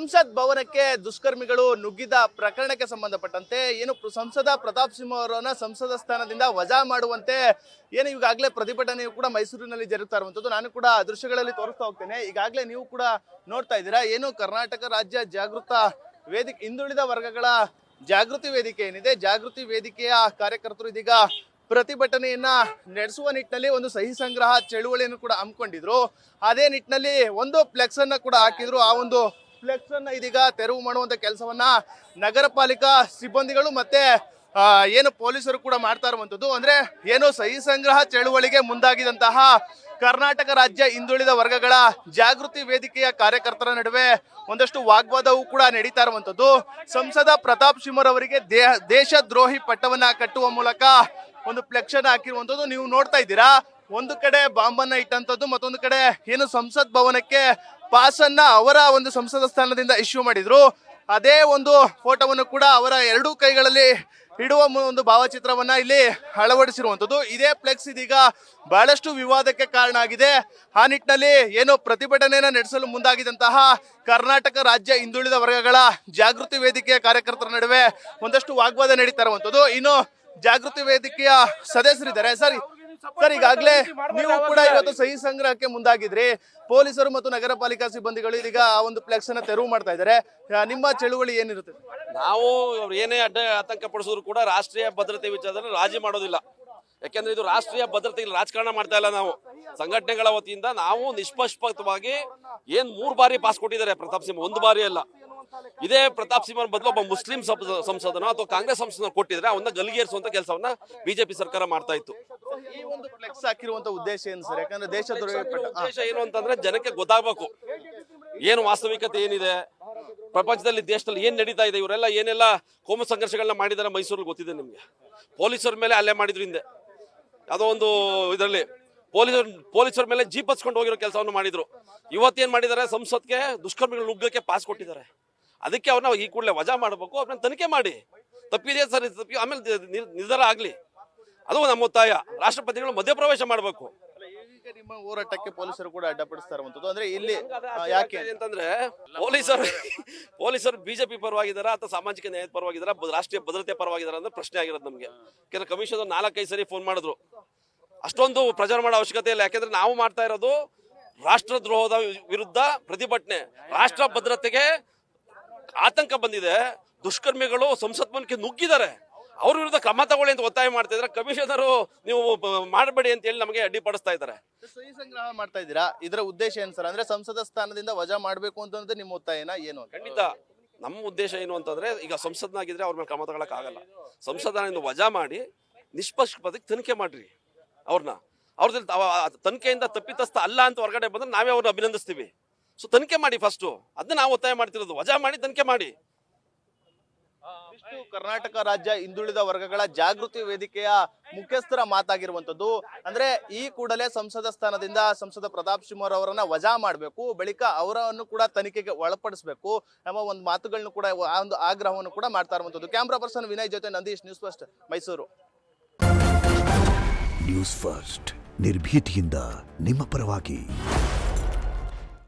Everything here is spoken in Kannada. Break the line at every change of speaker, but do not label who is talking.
ಸಂಸತ್ ಭವನಕ್ಕೆ ದುಷ್ಕರ್ಮಿಗಳು ನುಗ್ಗಿದ ಪ್ರಕರಣಕ್ಕೆ ಸಂಬಂಧಪಟ್ಟಂತೆ ಏನು ಸಂಸದ ಪ್ರತಾಪ್ ಸಿಂಹ ಅವರನ್ನ ಸಂಸದ ಸ್ಥಾನದಿಂದ ವಜಾ ಮಾಡುವಂತೆ ಏನು ಈಗಾಗಲೇ ಪ್ರತಿಭಟನೆಯು ಕೂಡ ಮೈಸೂರಿನಲ್ಲಿ ಜರುಗ್ತಾ ಇರುವಂತದ್ದು. ನಾನು ಕೂಡ ದೃಶ್ಯಗಳಲ್ಲಿ ತೋರಿಸ್ತಾ ಹೋಗ್ತೇನೆ. ಈಗಾಗಲೇ ನೀವು ಕೂಡ ನೋಡ್ತಾ ಇದ್ದೀರಾ, ಏನು ಕರ್ನಾಟಕ ರಾಜ್ಯ ಜಾಗೃತ ವೇದಿಕೆ ಹಿಂದುಳಿದ ವರ್ಗಗಳ ಜಾಗೃತಿ ವೇದಿಕೆ ಏನಿದೆ, ಜಾಗೃತಿ ವೇದಿಕೆಯ ಕಾರ್ಯಕರ್ತರು ಇದೀಗ ಪ್ರತಿಭಟನೆಯನ್ನ ನಡೆಸುವ ನಿಟ್ಟಿನಲ್ಲಿ ಒಂದು ಸಹಿ ಸಂಗ್ರಹ ಚಳುವಳಿಯನ್ನು ಕೂಡ ಹಮ್ಮಿಕೊಂಡಿದ್ರು. ಅದೇ ನಿಟ್ಟಿನಲ್ಲಿ ಒಂದು ಫ್ಲೆಕ್ಸ್ ಅನ್ನ ಕೂಡ ಹಾಕಿದ್ರು. ಆ ಒಂದು ಫ್ಲೆಕ್ಸ್ ಅನ್ನ ಇದೀಗ ತೆರವು ಮಾಡುವಂತ ಕೆಲಸವನ್ನ ನಗರ ಪಾಲಿಕಾ ಸಿಬ್ಬಂದಿಗಳು ಮತ್ತೆ ಏನು ಪೊಲೀಸರು ಕೂಡ ಮಾಡ್ತಾ ಇರುವಂತದ್ದು. ಅಂದ್ರೆ ಏನು ಸಹಿ ಸಂಗ್ರಹ ಚಳುವಳಿಗೆ ಮುಂದಾಗಿದಂತಹ ಕರ್ನಾಟಕ ರಾಜ್ಯ ಹಿಂದುಳಿದ ವರ್ಗಗಳ ಜಾಗೃತಿ ವೇದಿಕೆಯ ಕಾರ್ಯಕರ್ತರ ನಡುವೆ ಒಂದಷ್ಟು ವಾಗ್ವಾದವೂ ಕೂಡ ನಡೀತಾ ಇರುವಂತದ್ದು. ಸಂಸದ ಪ್ರತಾಪ್ ಸಿಂಹರವರಿಗೆ ದೇಶದ್ರೋಹಿ ಪಟ್ಟವನ್ನ ಕಟ್ಟುವ ಮೂಲಕ ಒಂದು ಫ್ಲೆಕ್ಸ್ ಅನ್ನ ಹಾಕಿರುವಂತದ್ದು ನೀವು ನೋಡ್ತಾ ಇದ್ದೀರಾ. ಒಂದು ಕಡೆ ಬಾಂಬನ್ನ ಇಟ್ಟಂತದ್ದು, ಮತ್ತೊಂದು ಕಡೆ ಏನು ಸಂಸತ್ ಭವನಕ್ಕೆ ಪಾಸ್ ಅನ್ನ ಅವರ ಒಂದು ಸಂಸದ ಸ್ಥಾನದಿಂದ ಇಶ್ಯೂ ಮಾಡಿದ್ರು. ಅದೇ ಒಂದು ಫೋಟೋವನ್ನು ಕೂಡ ಅವರ ಎರಡೂ ಕೈಗಳಲ್ಲಿ ಇಡುವ ಒಂದು ಭಾವಚಿತ್ರವನ್ನ ಇಲ್ಲಿ ಅಳವಡಿಸಿರುವಂತದ್ದು. ಇದೇ ಫ್ಲೆಕ್ಸ್ ಇದೀಗ ಬಹಳಷ್ಟು ವಿವಾದಕ್ಕೆ ಕಾರಣ ಆಗಿದೆ. ಆ ನಿಟ್ಟಿನಲ್ಲಿ ಏನು ಪ್ರತಿಭಟನೆಯನ್ನ ನಡೆಸಲು ಮುಂದಾಗಿದಂತಹ ಕರ್ನಾಟಕ ರಾಜ್ಯ ಹಿಂದುಳಿದ ವರ್ಗಗಳ ಜಾಗೃತಿ ವೇದಿಕೆಯ ಕಾರ್ಯಕರ್ತರ ನಡುವೆ ಒಂದಷ್ಟು ವಾಗ್ವಾದ ನಡೀತಾ ಇರುವಂತದ್ದು. ಇನ್ನು ಜಾಗೃತಿ ವೇದಿಕೆಯ ಸದಸ್ಯರಿದ್ದಾರೆ. ಸರ್, ಈಗಾಗಲೇ ನೀವು ಕೂಡ ಇವತ್ತು ಸಹಿ ಸಂಗ್ರಹಕ್ಕೆ ಮುಂದಾಗಿದ್ರಿ. ಪೊಲೀಸರು ಮತ್ತು ನಗರ ಪಾಲಿಕಾ ಸಿಬ್ಬಂದಿಗಳು ಇದೀಗ ಆ ಒಂದು ಫ್ಲೆಕ್ಸ್ ಅನ್ನ ತೆರವು ಮಾಡ್ತಾ ಇದ್ದಾರೆ. ನಿಮ್ಮ ಚಳುವಳಿ ಏನಿರುತ್ತೆ?
ನಾವು ಏನೇ ಆತಂಕ ಪಡಿಸಿದ್ರು ಕೂಡ ರಾಷ್ಟ್ರೀಯ ಭದ್ರತೆ ವಿಚಾರದಲ್ಲಿ ರಾಜಿ ಮಾಡೋದಿಲ್ಲ. ಯಾಕೆಂದ್ರೆ ಇದು ರಾಷ್ಟ್ರೀಯ ಭದ್ರತೆ ರಾಜಕಾರಣ ಮಾಡ್ತಾ ಇಲ್ಲ. ನಾವು ಸಂಘಟನೆಗಳ ವತಿಯಿಂದ ನಾವು ನಿಷ್ಪಕ್ಷಪಾತವಾಗಿ ಏನ್ 3 ಬಾರಿ ಪಾಸ್ ಕೊಟ್ಟಿದ್ದಾರೆ ಪ್ರತಾಪ್ ಸಿಂಹ, 1 ಬಾರಿ ಅಲ್ಲ. ಇದೇ ಪ್ರತಾಪ್ ಸಿಂಹನ ಬದಲು ಒಬ್ಬ ಮುಸ್ಲಿಂ ಸಂಸದನೋ ಅಥವಾ ಕಾಂಗ್ರೆಸ್ ಸಂಸದನೋ ಕೊಟ್ಟಿದ್ರೆ ಅವನ್ನ ಗಲ್ಲಿಗೇರಿಸುವಂತ ಕೆಲಸವನ್ನ ಬಿಜೆಪಿ ಸರ್ಕಾರ ಮಾಡ್ತಾ ಇತ್ತು.
ಈ ಒಂದು ಫ್ಲೆಕ್ಸ್ ಹಾಕಿರುವಂತ ಉದ್ದೇಶ ಏನು ಸರ್? ಯಾಕಂದ್ರೆ ದೇಶದ್ರೋಹಿ
ಉದ್ದೇಶ ಏನು ಅಂತಂದ್ರೆ ಜನಕ್ಕೆ ಗೊತ್ತಾಗಬೇಕು ಏನು ವಾಸ್ತವಿಕತೆ ಏನಿದೆ, ಪ್ರಪಂಚದಲ್ಲಿ ದೇಶದಲ್ಲಿ ಏನ್ ನಡೀತಾ ಇದೆ. ಇವರೆಲ್ಲ ಏನೆಲ್ಲ ಕೋಮು ಸಂಘರ್ಷಗಳನ್ನ ಮಾಡಿದಾರೆ ಮೈಸೂರಲ್ಲಿ ಗೊತ್ತಿದೆ ನಿಮ್ಗೆ. ಪೊಲೀಸರ ಮೇಲೆ ಹಲ್ಲೆ ಮಾಡಿದ್ರು ಹಿಂದೆ, ಯಾವುದೋ ಒಂದು ಇದರಲ್ಲಿ ಪೊಲೀಸರ ಮೇಲೆ ಜೀಪ್ ಹಚ್ಕೊಂಡು ಹೋಗಿರೋ ಕೆಲಸವನ್ನು ಮಾಡಿದ್ರು. ಇವತ್ತೇನ್ ಮಾಡಿದ್ದಾರೆ, ಸಂಸತ್ಗೆ ದುಷ್ಕರ್ಮಿಗಳು ನುಗ್ಗಕ್ಕೆ ಪಾಸ್ ಕೊಟ್ಟಿದ್ದಾರೆ. ಅದಕ್ಕೆ ಅವ್ರನ್ನ ಈ ಕೂಡಲೇ ವಜಾ ಮಾಡಬೇಕು, ಅವ್ರನ್ನ ತನಿಖೆ ಮಾಡಿ, ತಪ್ಪಿದೆ ಸರ್ ತಪ್ಪಿ ಆಮೇಲೆ ನಿರ್ಧಾರ ಆಗ್ಲಿ. ಅದು ನಮ್ಮ ಒತ್ತಾಯ. ರಾಷ್ಟ್ರಪತಿಗಳು ಮಧ್ಯಪ್ರವೇಶ ಮಾಡಬೇಕು.
ನಿಮ್ಮ ಹೋರಾಟಕ್ಕೆ ಪೊಲೀಸರು ಕೂಡ ಅಡ್ಡಪಡಿಸ್ತಾ ಇರುವಂತದ್ದು. ಅಂದ್ರೆ ಇಲ್ಲಿ ಯಾಕೆ
ಅಂತಂದ್ರೆ ಪೊಲೀಸರು ಬಿಜೆಪಿ ಪರವಾಗಿದಾರ ಅಥವಾ ಸಾಮಾಜಿಕ ನ್ಯಾಯದ ಪರವಾಗಿದಾರ, ರಾಷ್ಟ್ರೀಯ ಭದ್ರತೆ ಪರವಾಗಿದಾರ ಅಂದ್ರೆ ಪ್ರಶ್ನೆ ಆಗಿರೋದು ನಮ್ಗೆ. ಯಾಕಂದ್ರೆ ಕಮಿಷನರ್ 4-5 ಸರಿ ಫೋನ್ ಮಾಡಿದ್ರು. ಅಷ್ಟೊಂದು ಪ್ರಚಾರ ಮಾಡೋ ಅವಶ್ಯಕತೆ ಇಲ್ಲ. ಯಾಕೆಂದ್ರೆ ನಾವು ಮಾಡ್ತಾ ಇರೋದು ರಾಷ್ಟ್ರದ್ರೋಹದ ವಿರುದ್ಧ ಪ್ರತಿಭಟನೆ. ರಾಷ್ಟ್ರ ಭದ್ರತೆಗೆ ಆತಂಕ ಬಂದಿದೆ. ದುಷ್ಕರ್ಮಿಗಳು ಸಂಸತ್ ಭವನಕ್ಕೆ ನುಗ್ಗಿದ್ದಾರೆ. ಅವ್ರ ವಿರುದ್ಧ ಕ್ರಮ ತಗೊಳ್ಳಿ ಅಂತ ಒತ್ತಾಯ ಮಾಡ್ತಾ ಇದ್ದಾರೆ. ಕಮಿಷನರು ನೀವು ಮಾಡಬೇಡಿ ಅಂತ ಹೇಳಿ ನಮಗೆ ಅಡ್ಡಿಪಡಿಸ್ತಾ ಇದ್ದಾರೆ.
ಸಹಿ ಸಂಗ್ರಹ ಮಾಡ್ತಾ ಇದ್ದೀರಾ, ಇದರ ಉದ್ದೇಶ ಏನು ಸರ್? ಅಂದ್ರೆ ಸಂಸದ ಸ್ಥಾನದಿಂದ ವಜಾ ಮಾಡಬೇಕು ಅಂತಂದ್ರೆ ನಿಮ್ಮ ಒತ್ತಾಯನ ಏನು?
ಖಂಡಿತ ನಮ್ಮ ಉದ್ದೇಶ ಏನು ಅಂತಂದ್ರೆ, ಈಗ ಸಂಸದನಾಗಿದ್ರೆ ಅವ್ರ ಮೇಲೆ ಕ್ರಮ ತಗೊಳಕ್ ಆಗಲ್ಲ. ಸಂಸದನಿಂದ ವಜಾ ಮಾಡಿ ನಿಷ್ಪಕ್ಷಪಾತಕ್ಕೆ ತನಿಖೆ ಮಾಡ್ರಿ. ಅವ್ರದ್ದು ತನಿಖೆಯಿಂದ ತಪ್ಪಿತಸ್ಥ ಅಲ್ಲ ಅಂತ ಹೊರಗಡೆ ಬಂದ್ರೆ ನಾವೇ ಅವ್ರನ್ನ ಅಭಿನಂದಿಸ್ತೀವಿ. ಸೊ ತನಿಖೆ ಮಾಡಿ ಫಸ್ಟ್, ಅದನ್ನ ನಾವು ಒತ್ತಾಯ ಮಾಡ್ತಿರೋದು. ವಜಾ ಮಾಡಿ ತನಿಖೆ ಮಾಡಿ.
ಇಷ್ಟು ಕರ್ನಾಟಕ ರಾಜ್ಯ ಹಿಂದುಳಿದ ವರ್ಗಗಳ ಜಾಗೃತಿ ವೇದಿಕೆಯ ಮುಖ್ಯಸ್ಥರ ಮಾತಾಗಿರುವಂತದ್ದು. ಅಂದ್ರೆ ಈ ಕೂಡಲೇ ಸಂಸದ ಸ್ಥಾನದಿಂದ ಸಂಸದ ಪ್ರತಾಪ್ ಸಿಂಹ ಅವರನ್ನ ವಜಾ ಮಾಡಬೇಕು, ಬಳಿಕ ಅವರನ್ನು ಕೂಡ ತನಿಖೆಗೆ ಒಳಪಡಿಸಬೇಕು ಎಂಬ ಒಂದು ಮಾತುಗಳನ್ನು ಕೂಡ, ಆ ಒಂದು ಆಗ್ರಹವನ್ನು ಕೂಡ ಮಾಡ್ತಾ ಇರುವಂತದ್ದು. ಕ್ಯಾಮ್ರಾ ಪರ್ಸನ್ ವಿನಯ್ ಜೊತೆ Nandish, news first Mysuru.
News first ನಿರ್ಭೀತಿಯಿಂದ ನಿಮ್ಮ ಪರವಾಗಿ.